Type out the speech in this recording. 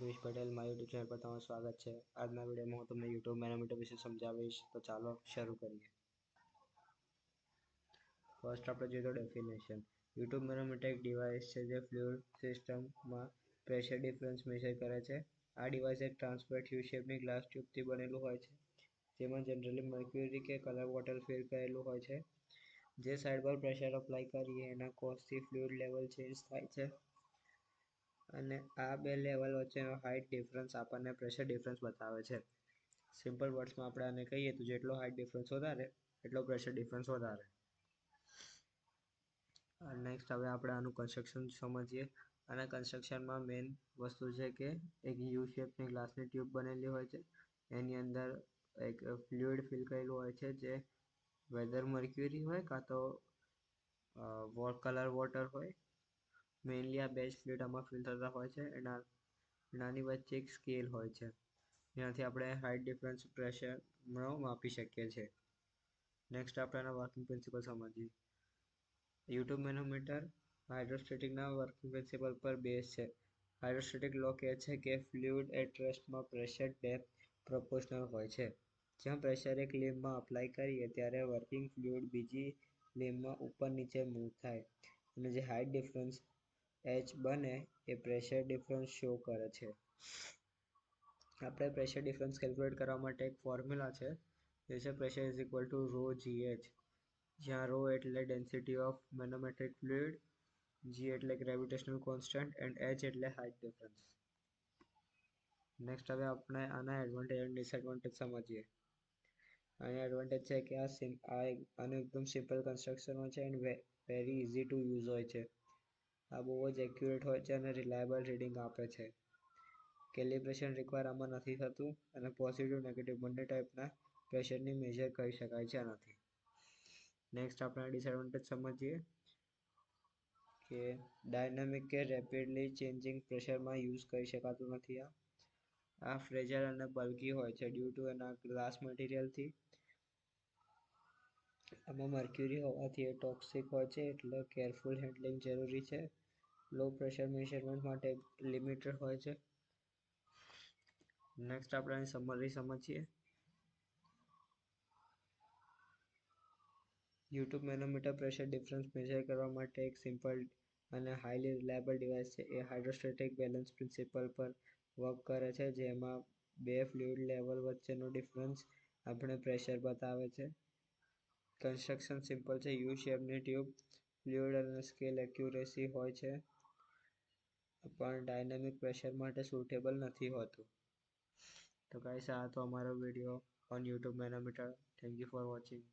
Krish Patel my YouTube channel पर તમારું સ્વાગત છે। આજના વિડીયોમાં હું તમને YouTube મેનોમીટર વિશે સમજાવીશ, તો ચાલો શરૂ કરીએ। ફર્સ્ટ આપણે જોઈએ તો ડેફિનેશન। YouTube મેનોમીટર એક ડિવાઇસ છે જે ફ્લુઇડ સિસ્ટમમાં પ્રેશર ડિફરન્સ મેઝર કરે છે। આ ડિવાઇસ એક ટ્રાન્સપેરન્ટ યુ શેપની ગ્લાસ ટ્યુબથી બનેલું હોય છે, જેમાં જનરલી મર્ક્યુરી કે કલર બોટલ ફિલ કરેલું હોય છે। જે સાઇડ પર પ્રેશર અપ્લાય કરીએ એના કોઝથી ફ્લુઇડ લેવલ ચેન્જ થાય છે, અને આ બે લેવલ વચ્ચેનો હાઇટ ડિફરન્સ આપણને પ્રેશર ડિફરન્સ બતાવે છે। સિમ્પલ વર્ડ્સમાં આપણે આને કહીએ તો જેટલો હાઇટ ડિફરન્સ વધારે એટલો પ્રેશર ડિફરન્સ વધારે। નેક્સ્ટ હવે આપણે આનું કન્સ્ટ્રક્શન સમજીએ। અને કન્સ્ટ્રક્શનમાં મેઇન વસ્તુ છે કે એક યુ શેપની ગ્લાસની ટ્યુબ બનેલી હોય છે, એની અંદર એક ફ્લુઇડ ફિલ કરેલું હોય છે, જે વેધર મર્ક્યુરી હોય કાં તો કલર વોટર હોય। મેઇનલી આ બે જ ફ્લુઇડ આમાં ફિલ થતા હોય છે। એનાની વચ્ચે એક સ્કેલ હોય છે, જેનાથી આપણે હાઇટ ડિફરન્સ પ્રેશરનો માપી શકીએ છીએ। નેક્સ્ટ આપણે એના વર્કિંગ પ્રિન્સિપલ સમજીએ। YouTube મેનોમીટર હાઇડ્રોસ્ટેટિકના વર્કિંગ પ્રિન્સિપલ પર બેઝ છે। હાઇડ્રોસ્ટેટિક લો કહે છે કે ફ્લુઇડ એટ રેસ્ટમાં પ્રેશર ડેપ્થ પ્રોપોર્શનલ હોય છે। જ્યાં પ્રેશર એક લીમ્બમાં અપ્લાય કરીએ ત્યારે વર્કિંગ ફ્લુઇડ બીજી લીમ્બમાં ઉપર નીચે મૂવ થાય, અને જે હાઇટ ડિફરન્સ એચ બને એ પ્રેશર ડિફરન્સ શો કરે છે। આપણે પ્રેશર ડિફરન્સ કેલ્ક્યુલેટ કરવા માટે એક ફોર્મ્યુલા છે, જે છે pressure is equal to rho GH, જ્યાં રો એટલે density of manometric fluid, G એટલે ગ્રેવિટેશનલ કોન્સ્ટન્ટ એન્ડ H એટલે હાઇટ ડિફરન્સ। નેક્સ્ટ હવે આપણે આના એડવાન્ટેજ એન્ડ ડિસએડવાન્ટેજ સમજીએ। આના એડવાન્ટેજ છે કે આનું એકદમ સિમ્પલ કન્સ્ટ્રક્શન હોય છે and very easy to use હોય છે। આ બહુ જ એક્યુરેટ હોય છે અને રિલાયબલ રીડિંગ આપે છે। કેલિબ્રેશન રિક્વાયર આમાં નથી થતું, અને પોઝિટિવ નેગેટિવ બંને ટાઈપના પ્રેશરની મેજર કરી શકાય છે આનાથી। નેક્સ્ટ આપણે ડિસએડવાન્ટેજ સમજીએ કે ડાયનામિક કે રેપિડલી ચેન્જિંગ પ્રેશરમાં યુઝ કરી શકાતું નથી। આ ફ્રેજાઇલ અને બલ્કી હોય છે ડ્યુ ટુ એના ગ્લાસ મટીરિયલથી। આમાં મર્ક્યુરી હોવાથી એ ટોક્સિક હોય છે, એટલે કેરફુલ હેન્ડલિંગ જરૂરી છે। લો પ્રેશર મેઝરમેન્ટ માટે લિમિટર હોય છે। નેક્સ્ટ આપણે આની સમરી સમજીએ। YouTube manometer pressure difference measure કરવા માટે એક સિમ્પલ અને હાઈલી રિલાયબલ ડિવાઇસ છે। એ હાઇડ્રોસ્ટેટિક બેલેન્સ પ્રિન્સિપલ પર વર્ક કરે છે, જેમાં બે ફ્લુઇડ લેવલ વચ્ચેનો ડિફરન્સ આપણે પ્રેશર બતાવે છે। કન્સ્ટ્રક્શન સિમ્પલ છે, યુ શેપની ટ્યુબ, ફ્લુઇડ અને સ્કેલ એક્યુરેસી હોય છે, પણ ડાયનામિક પ્રેશર માટે સુટેબલ નથી હોતું। તો ગાઈસ, આ તો અમારો video on YouTube manometer. Thank you for watching.